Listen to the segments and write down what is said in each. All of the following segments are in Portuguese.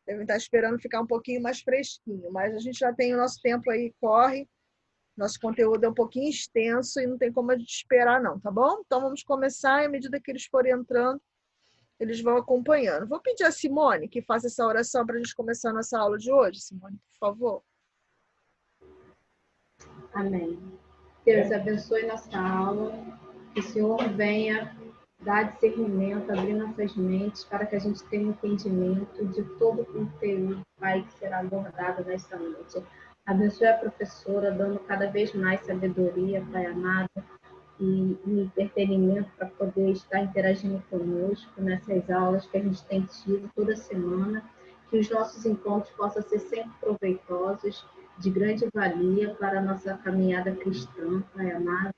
Devem estar esperando ficar um pouquinho mais fresquinho, mas a gente já tem o nosso tempo aí, corre. Nosso conteúdo é um pouquinho extenso e não tem como a gente esperar, não, tá bom? Então vamos começar e à medida que eles forem entrando, eles vão acompanhando. Vou pedir a Simone que faça essa oração para a gente começar a nossa aula de hoje. Simone, por favor. Amém. Deus abençoe nossa aula, que o Senhor venha dar discernimento, abrir nossas mentes para que a gente tenha entendimento de todo o conteúdo, Pai, que será abordado nesta noite. Abençoe a professora, dando cada vez mais sabedoria, Pai amado, e entretenimento para poder estar interagindo conosco nessas aulas que a gente tem tido toda semana, que os nossos encontros possam ser sempre proveitosos, de grande valia para a nossa caminhada cristã, Pai amado.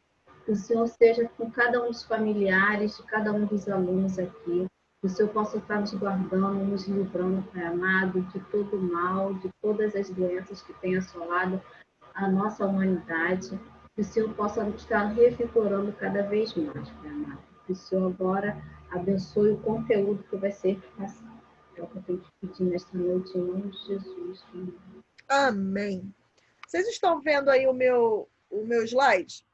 Que o Senhor esteja com cada um dos familiares, de cada um dos alunos aqui, que o Senhor possa estar nos guardando, nos livrando, Pai amado, de todo o mal, de todas as doenças que têm assolado a nossa humanidade, que o Senhor possa estar revigorando cada vez mais, Pai amado. Que o Senhor agora abençoe o conteúdo que vai ser passado. É o que eu tenho que pedir nesta noite, em nome de Jesus. Amém. Vocês estão vendo aí o meu slide?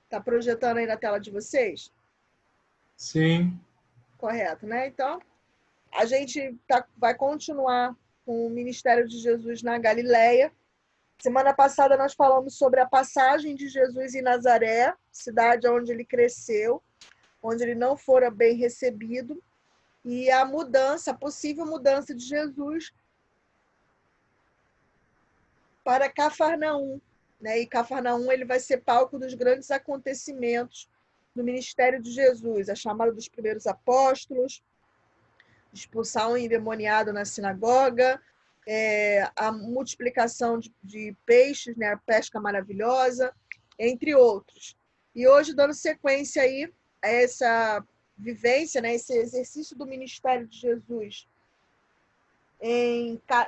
Está projetando aí na tela de vocês? Sim. Correto, né? Então, a gente vai continuar com o ministério de Jesus na Galileia. Semana passada nós falamos sobre a passagem de Jesus em Nazaré, cidade onde ele cresceu, onde ele não fora bem recebido, e a mudança, a possível mudança de Jesus para Cafarnaum, né? E Cafarnaum ele vai ser palco dos grandes acontecimentos do ministério de Jesus, a chamada dos primeiros apóstolos, expulsar um endemoniado na sinagoga, a multiplicação de peixes, né? A pesca maravilhosa, entre outros. E hoje, dando sequência aí a essa vivência, né? Esse exercício do ministério de Jesus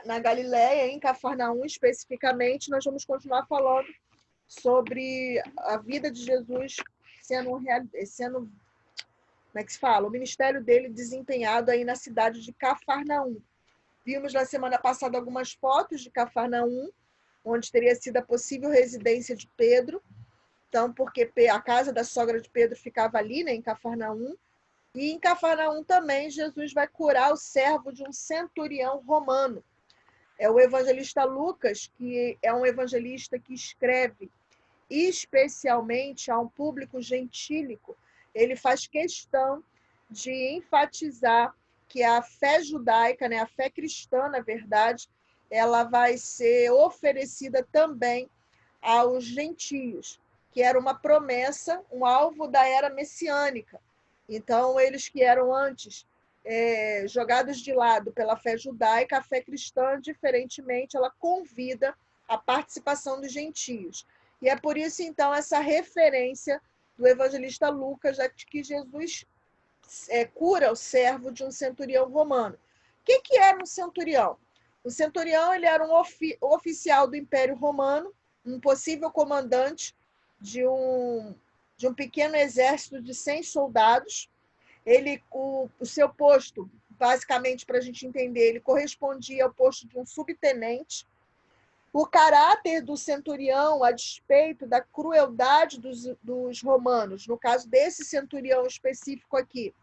na Galileia, em Cafarnaum especificamente, nós vamos continuar falando sobre a vida de Jesus sendo como é que se fala? O ministério dele desempenhado aí na cidade de Cafarnaum. Vimos na semana passada algumas fotos de Cafarnaum, onde teria sido a possível residência de Pedro. Então, porque a casa da sogra de Pedro ficava ali, né, em Cafarnaum. E em Cafarnaum também Jesus vai curar o servo de um centurião romano. É o evangelista Lucas, que é um evangelista que escreve especialmente a um público gentílico. Ele faz questão de enfatizar que a fé judaica, né, a fé cristã, na verdade, ela vai ser oferecida também aos gentios, que era uma promessa, um alvo da era messiânica. Então, eles que eram antes jogados de lado pela fé judaica, a fé cristã, diferentemente, ela convida a participação dos gentios. E é por isso, então, essa referência do evangelista Lucas, de que Jesus cura o servo de um centurião romano. O que era um centurião? O centurião ele era um oficial do Império Romano, um possível comandante de um pequeno exército de 100 soldados. O seu posto, basicamente, para a gente entender, ele correspondia ao posto de um subtenente. O caráter do centurião, a despeito da crueldade dos romanos, no caso desse centurião específico aqui,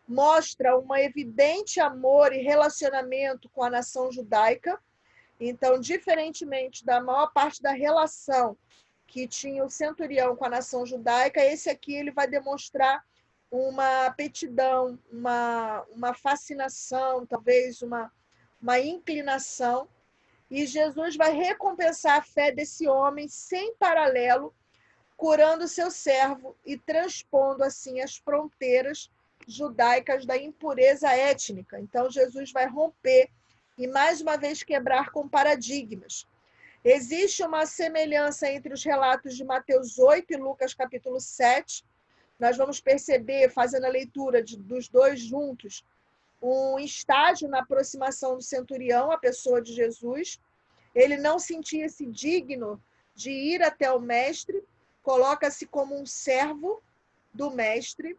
mostra um evidente amor e relacionamento com a nação judaica. Então, diferentemente da maior parte da relação que tinha o centurião com a nação judaica, esse aqui ele vai demonstrar uma aptidão, uma fascinação, talvez uma inclinação. E Jesus vai recompensar a fé desse homem sem paralelo, curando seu servo e transpondo assim as fronteiras judaicas da impureza étnica. Então, Jesus vai romper e, mais uma vez, quebrar com paradigmas. Existe uma semelhança entre os relatos de Mateus 8 e Lucas capítulo 7. Nós vamos perceber, fazendo a leitura dos dois juntos, um estágio na aproximação do centurião, a pessoa de Jesus. Ele não sentia-se digno de ir até o mestre, coloca-se como um servo do mestre,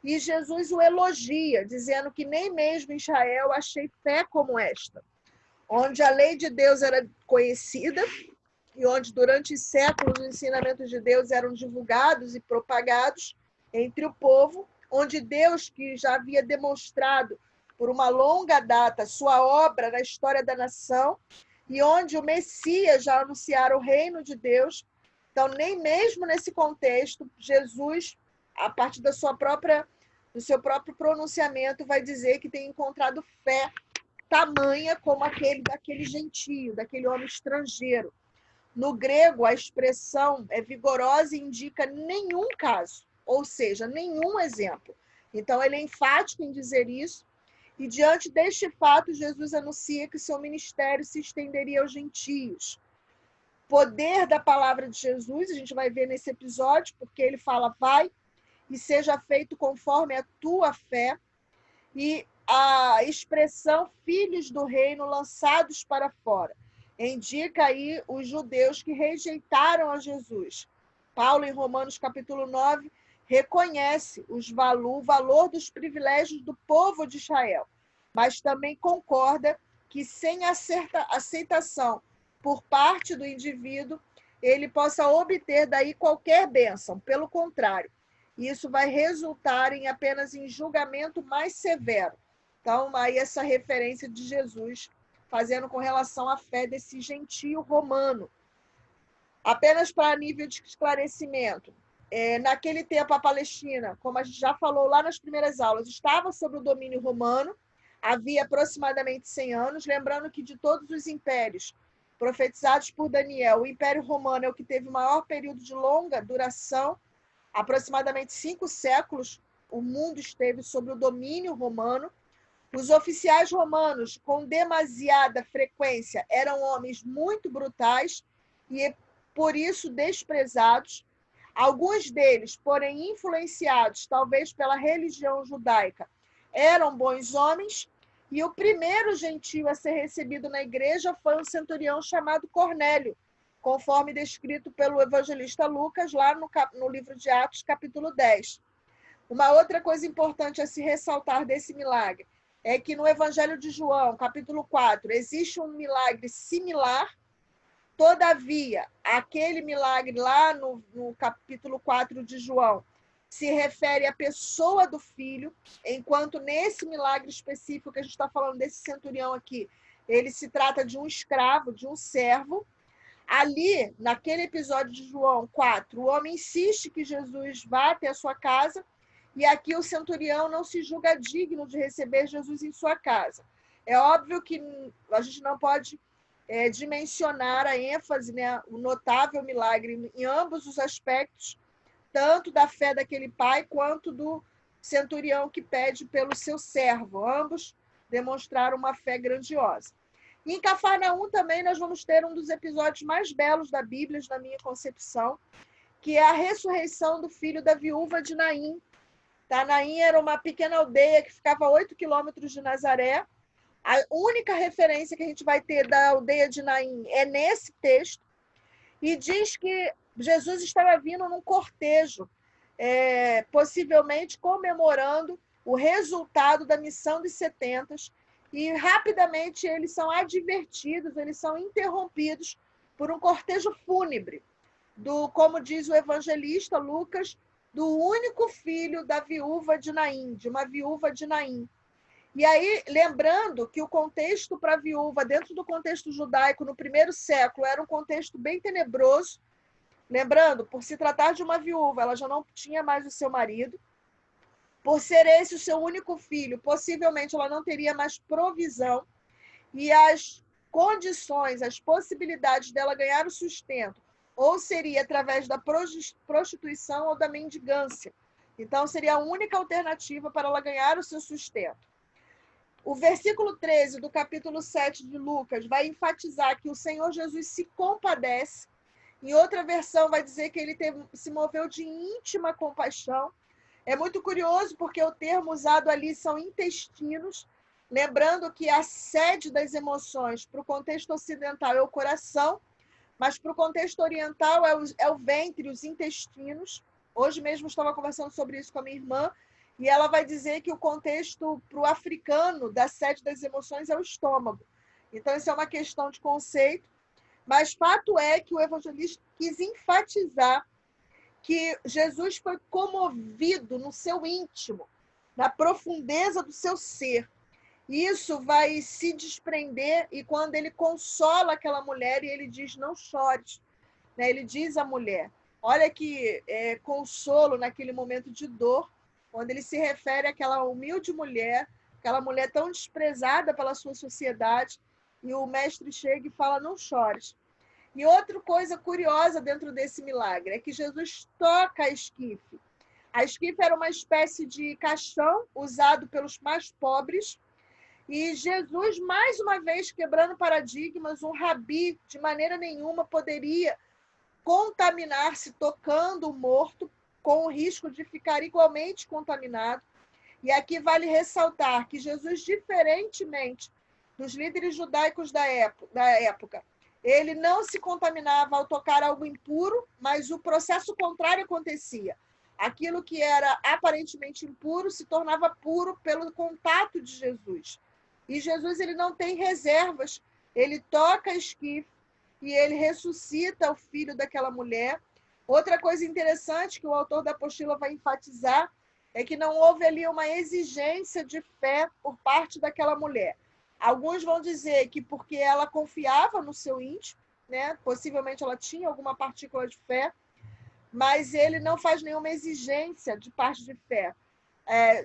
E Jesus o elogia, dizendo que nem mesmo em Israel achei fé como esta, onde a lei de Deus era conhecida e onde durante séculos os ensinamentos de Deus eram divulgados e propagados entre o povo, onde Deus, que já havia demonstrado por uma longa data sua obra na história da nação, e onde o Messias já anunciara o reino de Deus. Então, nem mesmo nesse contexto, Jesus, a partir do seu próprio pronunciamento, vai dizer que tem encontrado fé tamanha como daquele gentio, daquele homem estrangeiro. No grego, a expressão é vigorosa e indica nenhum caso, ou seja, nenhum exemplo. Então, ele é enfático em dizer isso. E diante deste fato, Jesus anuncia que seu ministério se estenderia aos gentios. Poder da palavra de Jesus, a gente vai ver nesse episódio, porque ele fala, vai e seja feito conforme a tua fé. E a expressão filhos do reino lançados para fora indica aí os judeus que rejeitaram a Jesus. Paulo, em Romanos capítulo 9, reconhece o valor dos privilégios do povo de Israel, mas também concorda que sem aceitação por parte do indivíduo, ele possa obter daí qualquer bênção. Pelo contrário, isso vai resultar apenas em julgamento mais severo. Então, aí essa referência de Jesus fazendo com relação à fé desse gentio romano. Apenas para nível de esclarecimento, naquele tempo a Palestina, como a gente já falou lá nas primeiras aulas, estava sob o domínio romano, havia aproximadamente 100 anos, lembrando que de todos os impérios profetizados por Daniel, o Império Romano é o que teve o maior período de longa duração, aproximadamente 5 séculos o mundo esteve sob o domínio romano. Os oficiais romanos, com demasiada frequência, eram homens muito brutais e, por isso, desprezados. Alguns deles, porém influenciados, talvez pela religião judaica, eram bons homens. E o primeiro gentio a ser recebido na igreja foi um centurião chamado Cornélio, conforme descrito pelo evangelista Lucas, lá no livro de Atos, capítulo 10. Uma outra coisa importante a se ressaltar desse milagre é que no Evangelho de João, capítulo 4, existe um milagre similar. Todavia, aquele milagre lá no capítulo 4 de João se refere à pessoa do filho, enquanto nesse milagre específico que a gente está falando desse centurião aqui, ele se trata de um escravo, de um servo. Ali, naquele episódio de João 4, o homem insiste que Jesus vá até a sua casa, e aqui o centurião não se julga digno de receber Jesus em sua casa. É óbvio que a gente não pode dimensionar a ênfase, né, o notável milagre em ambos os aspectos, tanto da fé daquele pai quanto do centurião que pede pelo seu servo. Ambos demonstraram uma fé grandiosa. E em Cafarnaum também nós vamos ter um dos episódios mais belos da Bíblia, na minha concepção, que é a ressurreição do filho da viúva de Naim. Naim era uma pequena aldeia que ficava a 8 quilômetros de Nazaré. A única referência que a gente vai ter da aldeia de Naim é nesse texto, e diz que Jesus estava vindo num cortejo, possivelmente comemorando o resultado da missão dos 70, e rapidamente eles são advertidos, eles são interrompidos por um cortejo fúnebre, como diz o evangelista Lucas, do único filho da viúva de Naim, de uma viúva de Naim. E aí, lembrando que o contexto para a viúva, dentro do contexto judaico, no primeiro século, era um contexto bem tenebroso. Lembrando, por se tratar de uma viúva, ela já não tinha mais o seu marido. Por ser esse o seu único filho, possivelmente ela não teria mais provisão. E as condições, as possibilidades dela ganhar o sustento, ou seria através da prostituição ou da mendigância. Então, seria a única alternativa para ela ganhar o seu sustento. O versículo 13 do capítulo 7 de Lucas vai enfatizar que o Senhor Jesus se compadece. Em outra versão, vai dizer que ele se moveu de íntima compaixão. É muito curioso, porque o termo usado ali são intestinos, lembrando que a sede das emoções para o contexto ocidental é o coração, mas para o contexto oriental é o ventre, os intestinos. Hoje mesmo estava conversando sobre isso com a minha irmã, e ela vai dizer que o contexto para o africano da sede das emoções é o estômago. Então, isso é uma questão de conceito, mas fato é que o evangelista quis enfatizar que Jesus foi comovido no seu íntimo, na profundeza do seu ser. Isso vai se desprender e quando ele consola aquela mulher e ele diz, não chores, né? Ele diz à mulher, olha que consolo naquele momento de dor, quando ele se refere àquela humilde mulher, aquela mulher tão desprezada pela sua sociedade, e o mestre chega e fala, não chores. E outra coisa curiosa dentro desse milagre é que Jesus toca a esquife. A esquife era uma espécie de caixão usado pelos mais pobres, e Jesus, mais uma vez, quebrando paradigmas, um rabi, de maneira nenhuma, poderia contaminar-se tocando o morto, com o risco de ficar igualmente contaminado. E aqui vale ressaltar que Jesus, diferentemente dos líderes judaicos da época, ele não se contaminava ao tocar algo impuro, mas o processo contrário acontecia. Aquilo que era aparentemente impuro se tornava puro pelo contato de Jesus. E Jesus ele não tem reservas, ele toca a esquife e ele ressuscita o filho daquela mulher. Outra coisa interessante que o autor da apostila vai enfatizar é que não houve ali uma exigência de fé por parte daquela mulher. Alguns vão dizer que porque ela confiava no seu íntimo, né? Possivelmente ela tinha alguma partícula de fé, mas ele não faz nenhuma exigência de parte de fé.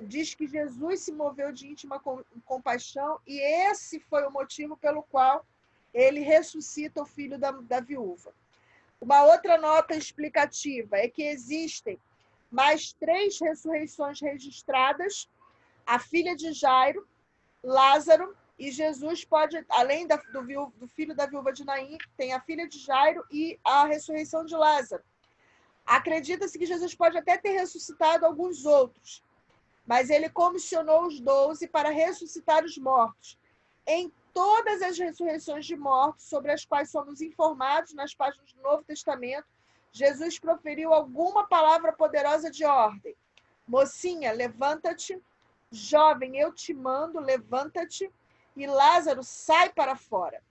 Diz que Jesus se moveu de íntima compaixão e esse foi o motivo pelo qual ele ressuscita o filho da viúva. Uma outra nota explicativa é que existem mais 3 ressurreições registradas, a filha de Jairo, Lázaro, e Jesus pode, além do filho da viúva de Naim, tem a filha de Jairo e a ressurreição de Lázaro. Acredita-se que Jesus pode até ter ressuscitado alguns outros, mas ele comissionou os 12 para ressuscitar os mortos. Em todas as ressurreições de mortos, sobre as quais somos informados nas páginas do Novo Testamento, Jesus proferiu alguma palavra poderosa de ordem. Mocinha, levanta-te. Jovem, eu te mando, levanta-te. E Lázaro, sai para fora.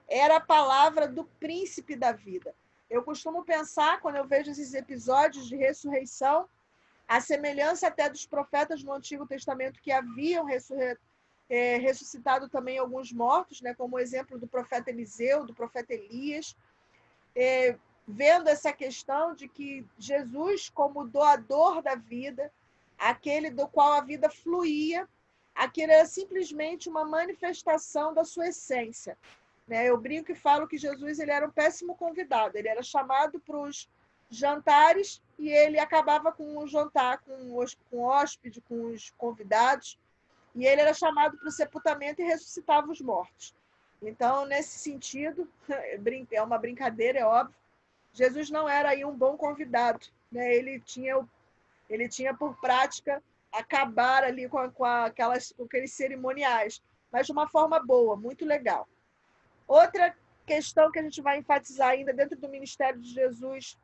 Era a palavra do príncipe da vida. Eu costumo pensar, quando eu vejo esses episódios de ressurreição, a semelhança até dos profetas no Antigo Testamento que haviam ressuscitado também alguns mortos, né, como o exemplo do profeta Eliseu, do profeta Elias, vendo essa questão de que Jesus, como doador da vida, aquele do qual a vida fluía, aquilo era simplesmente uma manifestação da sua essência. Né? Eu brinco e falo que Jesus ele era um péssimo convidado, ele era chamado para os jantares e ele acabava com o jantar com o hóspede, com os convidados, e ele era chamado para o sepultamento e ressuscitava os mortos. Então, nesse sentido, é uma brincadeira, é óbvio, Jesus não era aí um bom convidado, né? Ele tinha por prática acabar ali com aqueles cerimoniais, mas de uma forma boa, muito legal. Outra questão que a gente vai enfatizar ainda dentro do ministério de Jesus,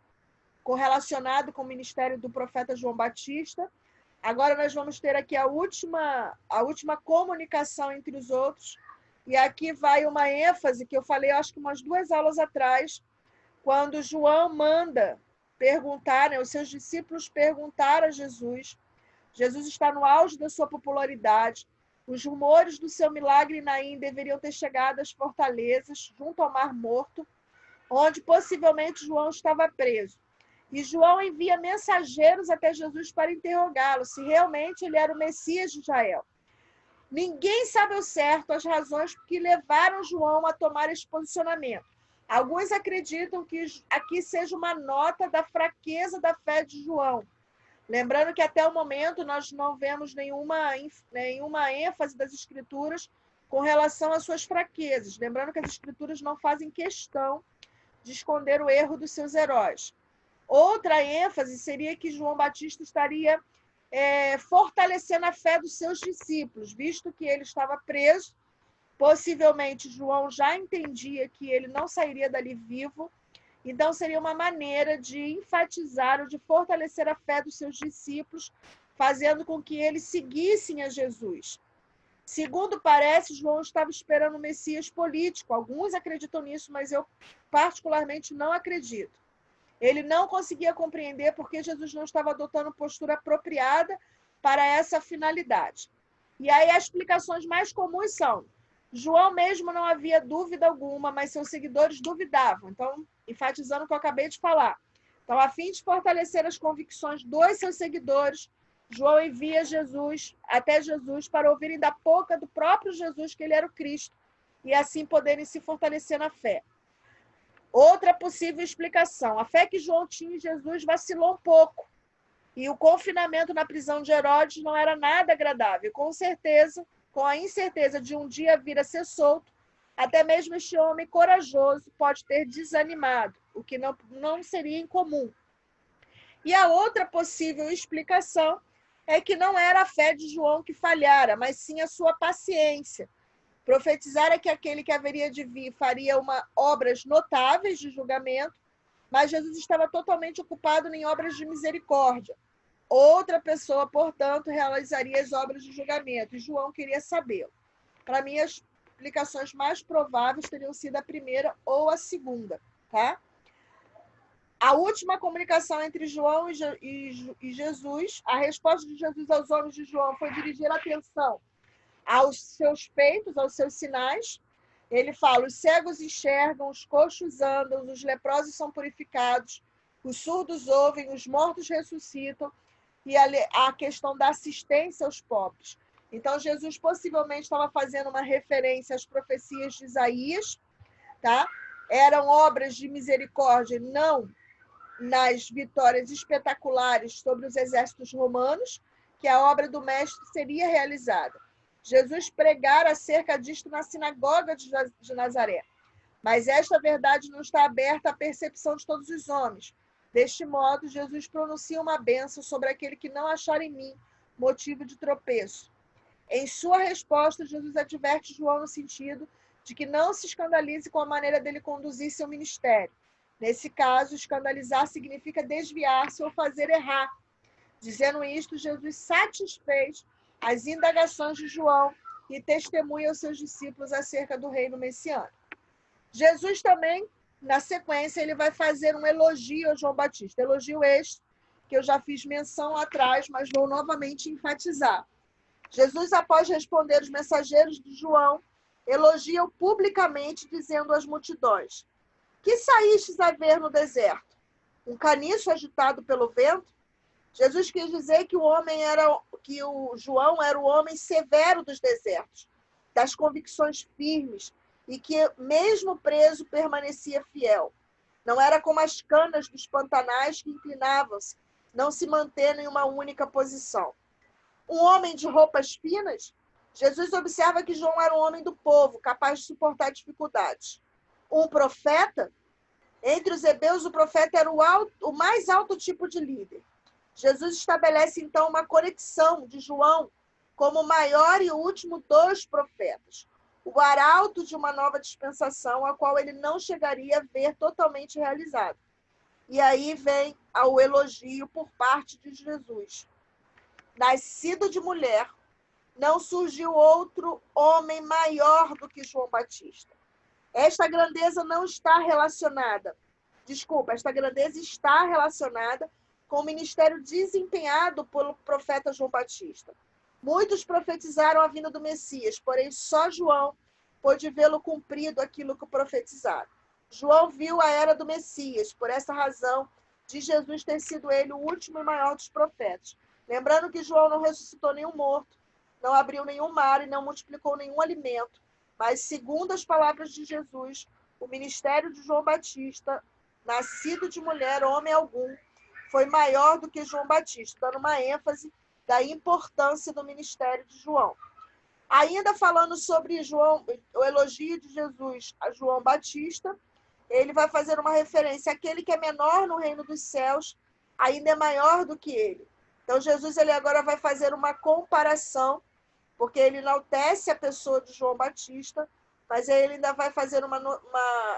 correlacionado com o ministério do profeta João Batista. Agora nós vamos ter aqui a última comunicação entre os outros, e aqui vai uma ênfase que eu falei, acho que umas 2 aulas atrás, quando João manda perguntar, né, os seus discípulos perguntaram a Jesus. Jesus está no auge da sua popularidade. Os rumores do seu milagre em Naim deveriam ter chegado às fortalezas, junto ao Mar Morto, onde possivelmente João estava preso. E João envia mensageiros até Jesus para interrogá-lo se realmente ele era o Messias de Israel. Ninguém sabe ao certo as razões que levaram João a tomar esse posicionamento. Alguns acreditam que aqui seja uma nota da fraqueza da fé de João. Lembrando que até o momento nós não vemos nenhuma ênfase das Escrituras com relação às suas fraquezas. Lembrando que as Escrituras não fazem questão de esconder o erro dos seus heróis. Outra ênfase seria que João Batista estaria fortalecendo a fé dos seus discípulos, visto que ele estava preso. Possivelmente João já entendia que ele não sairia dali vivo, então seria uma maneira de enfatizar ou de fortalecer a fé dos seus discípulos, fazendo com que eles seguissem a Jesus. Segundo parece, João estava esperando o Messias político. Alguns acreditam nisso, mas eu particularmente não acredito. Ele não conseguia compreender porque Jesus não estava adotando postura apropriada para essa finalidade. E aí as explicações mais comuns são: João mesmo não havia dúvida alguma, mas seus seguidores duvidavam. Então, enfatizando o que eu acabei de falar. Então, a fim de fortalecer as convicções dos seus seguidores, João envia até Jesus para ouvirem da boca do próprio Jesus que ele era o Cristo e assim poderem se fortalecer na fé. Outra possível explicação: a fé que João tinha em Jesus vacilou um pouco e o confinamento na prisão de Herodes não era nada agradável. Com certeza, com a incerteza de um dia vir a ser solto, até mesmo este homem corajoso pode ter desanimado, o que não seria incomum. E a outra possível explicação é que não era a fé de João que falhara, mas sim a sua paciência. Profetizara que aquele que haveria de vir faria obras notáveis de julgamento, mas Jesus estava totalmente ocupado em obras de misericórdia. Outra pessoa, portanto, realizaria as obras de julgamento, e João queria sabê-lo. Para mim, as explicações mais prováveis teriam sido a primeira ou a segunda, tá? A última comunicação entre João e Jesus, a resposta de Jesus aos homens de João foi dirigir a atenção aos seus feitos, aos seus sinais. Ele fala: os cegos enxergam, os coxos andam, os leprosos são purificados, os surdos ouvem, os mortos ressuscitam, e a questão da assistência aos pobres. Então, Jesus possivelmente estava fazendo uma referência às profecias de Isaías, tá? Eram obras de misericórdia, não nas vitórias espetaculares sobre os exércitos romanos, que a obra do mestre seria realizada. Jesus pregara acerca disto na sinagoga de Nazaré. Mas esta verdade não está aberta à percepção de todos os homens. Deste modo, Jesus pronuncia uma bênção sobre aquele que não achar em mim motivo de tropeço. Em sua resposta, Jesus adverte João no sentido de que não se escandalize com a maneira dele conduzir seu ministério. Nesse caso, escandalizar significa desviar-se ou fazer errar. Dizendo isto, Jesus satisfez as indagações de João e testemunha aos seus discípulos acerca do reino messiânico. Jesus também, na sequência, ele vai fazer um elogio a João Batista. Elogio este, que eu já fiz menção atrás, mas vou novamente enfatizar. Jesus, após responder os mensageiros de João, elogia-o publicamente, dizendo às multidões: que saístes a ver no deserto? Um caniço agitado pelo vento? Jesus quis dizer que o João era o homem severo dos desertos, das convicções firmes, e que, mesmo preso, permanecia fiel. Não era como as canas dos pantanais que inclinavam-se, não se mantendo em uma única posição. Um homem de roupas finas? Jesus observa que João era um homem do povo, capaz de suportar dificuldades. Um profeta? Entre os hebreus, o profeta era o mais alto tipo de líder. Jesus estabelece, então, uma conexão de João como o maior e o último dos profetas, o arauto de uma nova dispensação, a qual ele não chegaria a ver totalmente realizada. E aí vem o elogio por parte de Jesus. Nascido de mulher, não surgiu outro homem maior do que João Batista. Esta grandeza está relacionada com o ministério desempenhado pelo profeta João Batista. Muitos profetizaram a vinda do Messias, porém só João pôde vê-lo cumprido aquilo que profetizaram. João viu a era do Messias, por essa razão, de Jesus ter sido ele o último e maior dos profetas. Lembrando que João não ressuscitou nenhum morto, não abriu nenhum mar e não multiplicou nenhum alimento, mas, segundo as palavras de Jesus, o ministério de João Batista, nascido de mulher, homem algum, foi maior do que João Batista, dando uma ênfase da importância do ministério de João. Ainda falando sobre o elogio de Jesus a João Batista, ele vai fazer uma referência: aquele que é menor no reino dos céus ainda é maior do que ele. Então, Jesus ele agora vai fazer uma comparação, porque ele enaltece a pessoa de João Batista, mas ele ainda vai fazer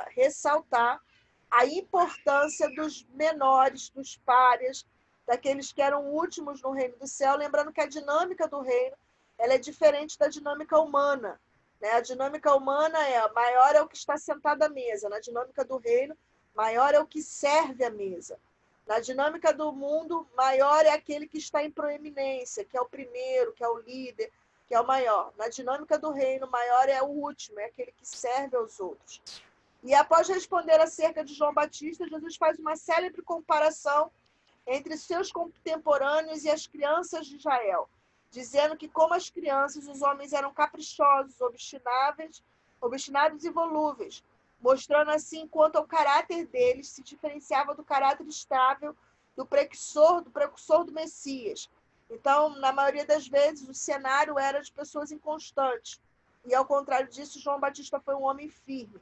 ressaltar a importância dos menores, dos párias, daqueles que eram últimos no reino do céu, lembrando que a dinâmica do reino ela é diferente da dinâmica humana. Né? A dinâmica humana maior é o que está sentado à mesa. Na dinâmica do reino, maior é o que serve à mesa. Na dinâmica do mundo, maior é aquele que está em proeminência, que é o primeiro, que é o líder, que é o maior. Na dinâmica do reino, maior é o último, é aquele que serve aos outros. E após responder acerca de João Batista, Jesus faz uma célebre comparação entre seus contemporâneos e as crianças de Israel, dizendo que, como as crianças, os homens eram caprichosos, obstinados e volúveis, mostrando assim quanto ao caráter deles se diferenciava do caráter estável do precursor do Messias. Então, na maioria das vezes, o cenário era de pessoas inconstantes. E, ao contrário disso, João Batista foi um homem firme.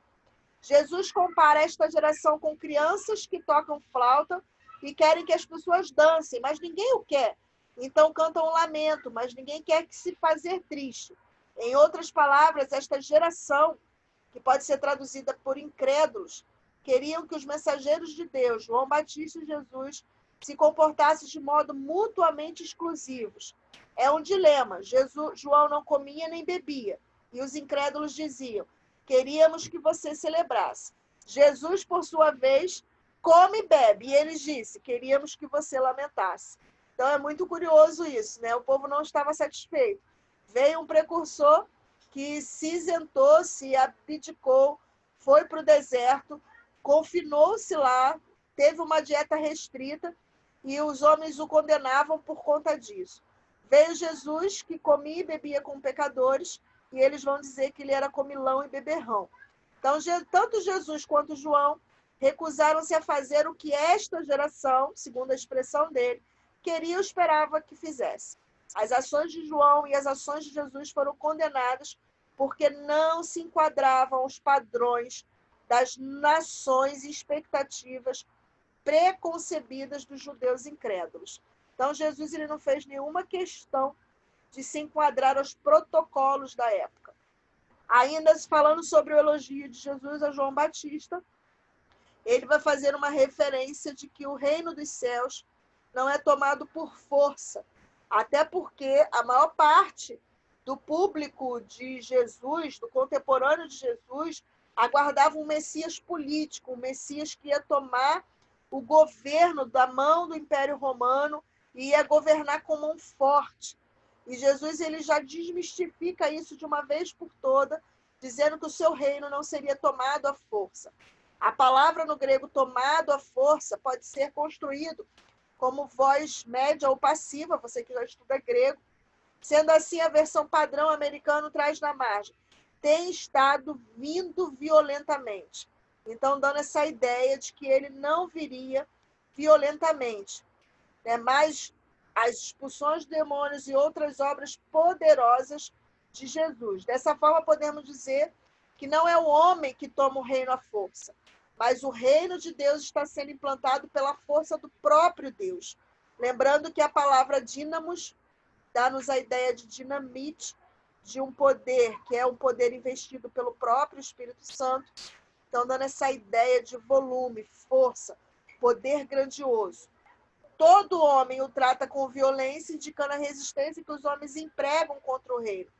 Jesus compara esta geração com crianças que tocam flauta e querem que as pessoas dancem, mas ninguém o quer. Então cantam um lamento, mas ninguém quer que se fazer triste. Em outras palavras, esta geração, que pode ser traduzida por incrédulos, queriam que os mensageiros de Deus, João Batista e Jesus, se comportassem de modo mutuamente exclusivos. É um dilema. João não comia nem bebia. E os incrédulos diziam: queríamos que você celebrasse. Jesus, por sua vez, come e bebe. E eles disse: queríamos que você lamentasse. Então é muito curioso isso, né? O povo não estava satisfeito. Veio um precursor que se isentou, se abdicou, foi para o deserto, confinou-se lá, teve uma dieta restrita e os homens o condenavam por conta disso. Veio Jesus, que comia e bebia com pecadores, e eles vão dizer que ele era comilão e beberrão. Então, tanto Jesus quanto João recusaram-se a fazer o que esta geração, segundo a expressão dele, queria ou esperava que fizesse. As ações de João e as ações de Jesus foram condenadas porque não se enquadravam aos padrões das nações e expectativas preconcebidas dos judeus incrédulos. Então, Jesus ele não fez nenhuma questão de se enquadrar aos protocolos da época. Ainda falando sobre o elogio de Jesus a João Batista, ele vai fazer uma referência de que o reino dos céus não é tomado por força, até porque a maior parte do público de Jesus, do contemporâneo de Jesus, aguardava um Messias político, um Messias que ia tomar o governo da mão do Império Romano e ia governar com mão forte. E Jesus ele já desmistifica isso de uma vez por toda, dizendo que o seu reino não seria tomado à força. A palavra no grego tomado à força pode ser construído como voz média ou passiva, você que já estuda grego. Sendo assim, a versão padrão americano traz na margem: tem estado vindo violentamente. Então, dando essa ideia de que ele não viria violentamente, né? Mas as expulsões de demônios e outras obras poderosas de Jesus. Dessa forma, podemos dizer que não é o homem que toma o reino à força, mas o reino de Deus está sendo implantado pela força do próprio Deus. Lembrando que a palavra dínamos dá-nos a ideia de dinamite, de um poder que é um poder investido pelo próprio Espírito Santo. Então, dando essa ideia de volume, força, poder grandioso. Todo homem o trata com violência, indicando a resistência que os homens empregam contra o reino.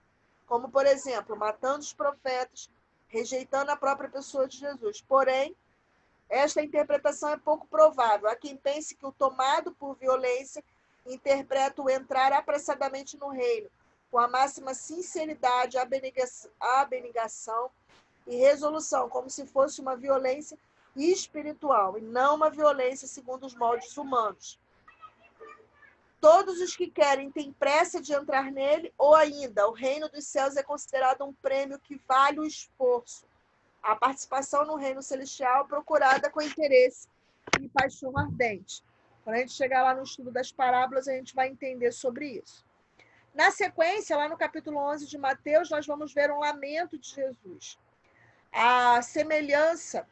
Como, por exemplo, matando os profetas, rejeitando a própria pessoa de Jesus. Porém, esta interpretação é pouco provável. Há quem pense que o tomado por violência interpreta o entrar apressadamente no reino, com a máxima sinceridade, abnegação e resolução, como se fosse uma violência espiritual, e não uma violência segundo os moldes humanos. Todos os que querem têm pressa de entrar nele, ou ainda, o reino dos céus é considerado um prêmio que vale o esforço. A participação no reino celestial procurada com interesse e paixão ardente. Quando a gente chegar lá no estudo das parábolas, a gente vai entender sobre isso. Na sequência, lá no capítulo 11 de Mateus, nós vamos ver um lamento de Jesus. A semelhança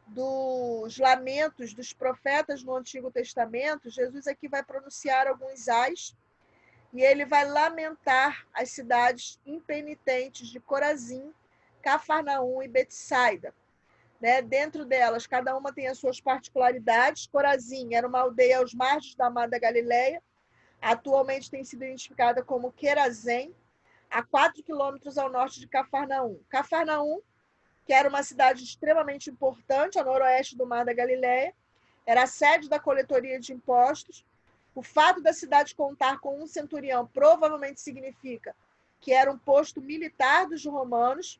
dos lamentos dos profetas no Antigo Testamento, Jesus aqui vai pronunciar alguns ais e ele vai lamentar as cidades impenitentes de Corazim, Cafarnaum e Betsaida. né? Dentro delas, cada uma tem as suas particularidades. Corazim era uma aldeia aos margens da Mar da Galileia, atualmente tem sido identificada como Querazém, a 4 quilômetros ao norte de Cafarnaum. Cafarnaum, que era uma cidade extremamente importante, a noroeste do Mar da Galileia, era a sede da coletoria de impostos. O fato da cidade contar com um centurião provavelmente significa que era um posto militar dos romanos.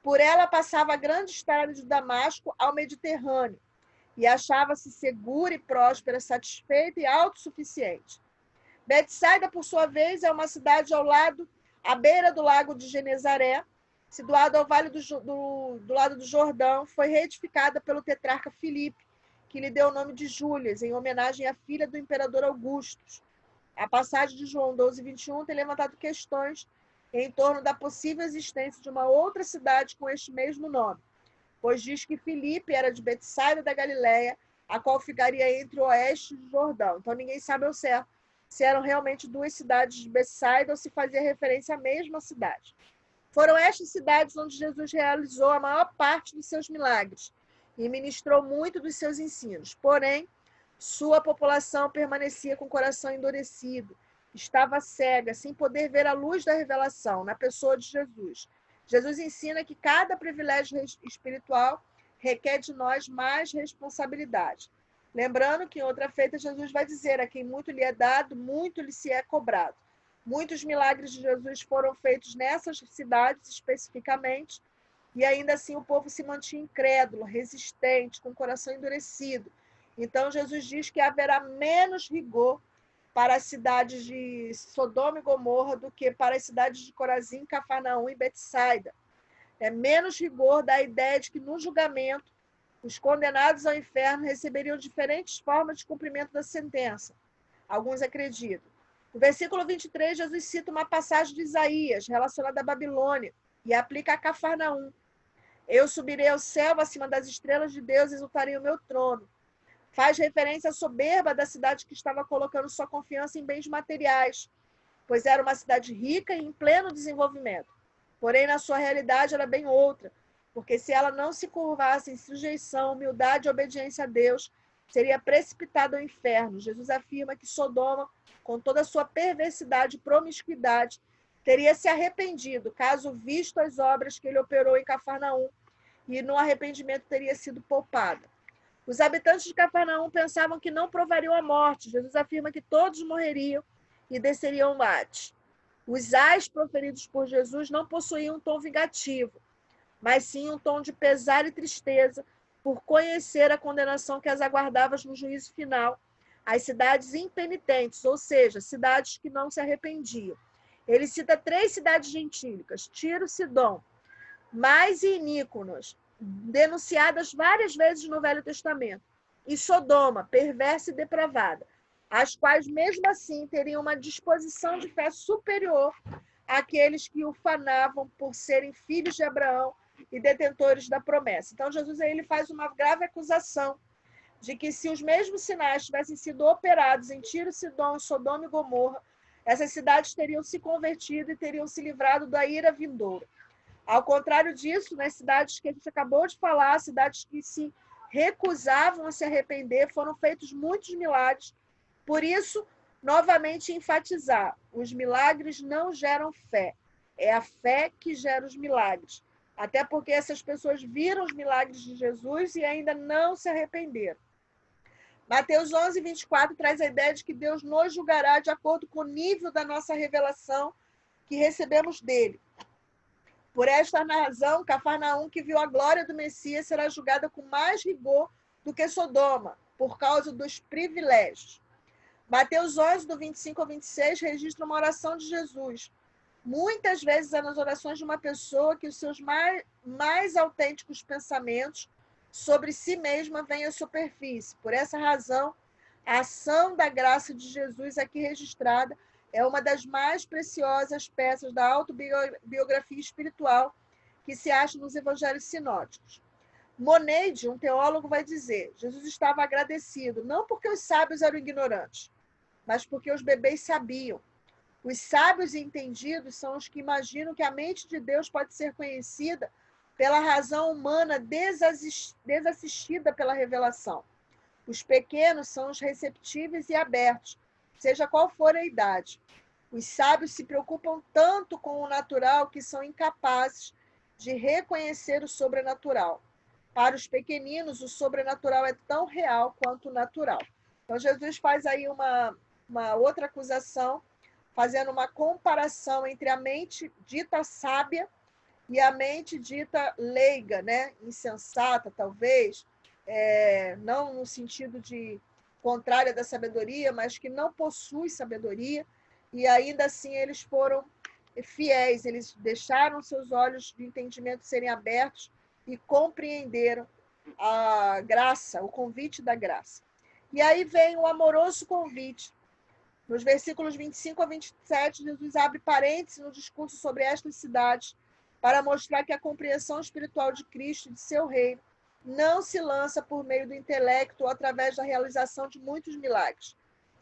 Por ela passava a grande estrada de Damasco ao Mediterrâneo e achava-se segura e próspera, satisfeita e autossuficiente. Betsaida, por sua vez, é uma cidade à beira do lago de Genezaré, situada ao vale do lado do Jordão. Foi reedificada pelo tetrarca Filipe, que lhe deu o nome de Júlias, em homenagem à filha do imperador Augustus. A passagem de João 12:21 tem levantado questões em torno da possível existência de uma outra cidade com este mesmo nome, pois diz que Filipe era de Betsaida da Galileia, a qual ficaria entre o oeste e o Jordão. Então ninguém sabe ao certo se eram realmente duas cidades de Betsaida ou se fazia referência à mesma cidade. Foram estas cidades onde Jesus realizou a maior parte dos seus milagres e ministrou muito dos seus ensinos. Porém, sua população permanecia com o coração endurecido, estava cega, sem poder ver a luz da revelação na pessoa de Jesus. Jesus ensina que cada privilégio espiritual requer de nós mais responsabilidade. Lembrando que em outra feita Jesus vai dizer: a quem muito lhe é dado, muito lhe se é cobrado. Muitos milagres de Jesus foram feitos nessas cidades especificamente, e ainda assim o povo se mantinha incrédulo, resistente, com o coração endurecido. Então Jesus diz que haverá menos rigor para as cidades de Sodoma e Gomorra do que para as cidades de Corazim, Cafarnaum e Betsaida. É menos rigor da ideia de que no julgamento os condenados ao inferno receberiam diferentes formas de cumprimento da sentença. Alguns acreditam. No versículo 23, Jesus cita uma passagem de Isaías relacionada à Babilônia e aplica a Cafarnaum. Eu subirei ao céu acima das estrelas de Deus e exultarei o meu trono. Faz referência à soberba da cidade que estava colocando sua confiança em bens materiais, pois era uma cidade rica e em pleno desenvolvimento. Porém, na sua realidade, era bem outra, porque se ela não se curvasse em sujeição, humildade e obediência a Deus, seria precipitada ao inferno. Jesus afirma que Sodoma, com toda a sua perversidade e promiscuidade, teria se arrependido, caso visto as obras que ele operou em Cafarnaum, e no arrependimento teria sido poupada. Os habitantes de Cafarnaum pensavam que não provariam a morte. Jesus afirma que todos morreriam e desceriam o Hades. Os ais proferidos por Jesus não possuíam um tom vingativo, mas sim um tom de pesar e tristeza por conhecer a condenação que as aguardava no juízo final, as cidades impenitentes, ou seja, cidades que não se arrependiam. Ele cita 3 cidades gentílicas: Tiro, Sidom, Mais e Níconos, denunciadas várias vezes no Velho Testamento, e Sodoma, perversa e depravada, as quais, mesmo assim, teriam uma disposição de fé superior àqueles que ufanavam por serem filhos de Abraão e detentores da promessa. Então, Jesus aí ele faz uma grave acusação de que se os mesmos sinais tivessem sido operados em Tiro, Sidom, Sodoma e Gomorra, essas cidades teriam se convertido e teriam se livrado da ira vindoura. Ao contrário disso, nas cidades que a gente acabou de falar, cidades que se recusavam a se arrepender, foram feitos muitos milagres. Por isso, novamente enfatizar, os milagres não geram fé. É a fé que gera os milagres. Até porque essas pessoas viram os milagres de Jesus e ainda não se arrependeram. Mateus 11:24 traz a ideia de que Deus nos julgará de acordo com o nível da nossa revelação que recebemos dele. Por esta razão, Cafarnaum, que viu a glória do Messias, será julgada com mais rigor do que Sodoma, por causa dos privilégios. Mateus 11, do 25 ao 26, registra uma oração de Jesus. Muitas vezes é nas orações de uma pessoa que os seus mais autênticos pensamentos sobre si mesma vêm à superfície. Por essa razão, a ação da graça de Jesus aqui registrada é uma das mais preciosas peças da autobiografia espiritual que se acha nos evangelhos sinóticos. Moneide, um teólogo, vai dizer: Jesus estava agradecido, não porque os sábios eram ignorantes, mas porque os bebês sabiam. Os sábios e entendidos são os que imaginam que a mente de Deus pode ser conhecida pela razão humana desassistida pela revelação. Os pequenos são os receptíveis e abertos, seja qual for a idade. Os sábios se preocupam tanto com o natural que são incapazes de reconhecer o sobrenatural. Para os pequeninos, o sobrenatural é tão real quanto o natural. Então, Jesus faz aí uma outra acusação, fazendo uma comparação entre a mente dita sábia e a mente dita leiga, né? Insensata, talvez, não no sentido de contrária da sabedoria, mas que não possui sabedoria, e ainda assim eles foram fiéis, eles deixaram seus olhos de entendimento serem abertos e compreenderam a graça, o convite da graça. E aí vem o amoroso convite. Nos versículos 25 a 27, Jesus abre parênteses no discurso sobre estas cidades para mostrar que a compreensão espiritual de Cristo e de seu reino não se lança por meio do intelecto ou através da realização de muitos milagres.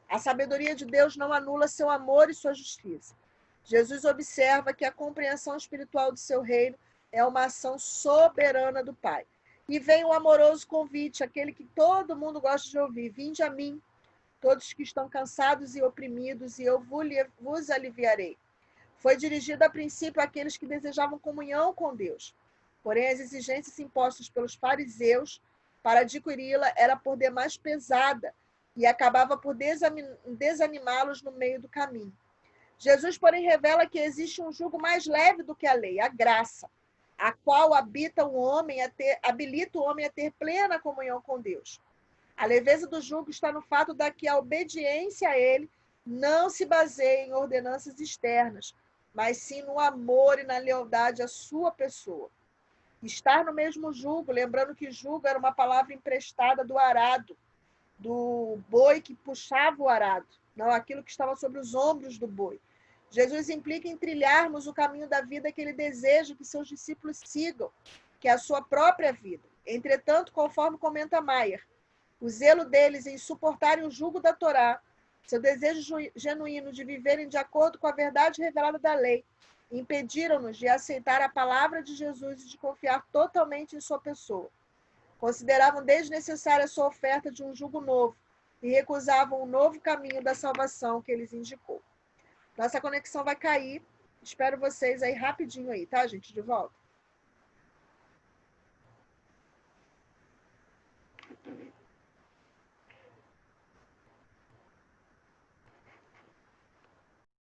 A sabedoria de Deus não anula seu amor e sua justiça. Jesus observa que a compreensão espiritual do seu reino é uma ação soberana do Pai. E vem o amoroso convite, aquele que todo mundo gosta de ouvir: vinde a mim, todos que estão cansados e oprimidos, e eu vos aliviarei. Foi dirigido a princípio àqueles que desejavam comunhão com Deus. Porém, as exigências impostas pelos fariseus para adquiri-la era por demais pesada e acabava por desanimá-los no meio do caminho. Jesus, porém, revela que existe um jugo mais leve do que a lei, a graça, a qual habilita o homem a ter plena comunhão com Deus. A leveza do jugo está no fato de que a obediência a ele não se baseia em ordenanças externas, mas sim no amor e na lealdade à sua pessoa. Estar no mesmo jugo, lembrando que jugo era uma palavra emprestada do arado, do boi que puxava o arado, não aquilo que estava sobre os ombros do boi. Jesus implica em trilharmos o caminho da vida que ele deseja que seus discípulos sigam, que é a sua própria vida. Entretanto, conforme comenta Maier, o zelo deles em suportarem o jugo da Torá, seu desejo genuíno de viverem de acordo com a verdade revelada da lei, impediram-nos de aceitar a palavra de Jesus e de confiar totalmente em sua pessoa. Consideravam desnecessária a sua oferta de um jugo novo e recusavam o novo caminho da salvação que eles indicou. Nossa conexão vai cair. Espero vocês aí rapidinho aí, tá, gente? De volta.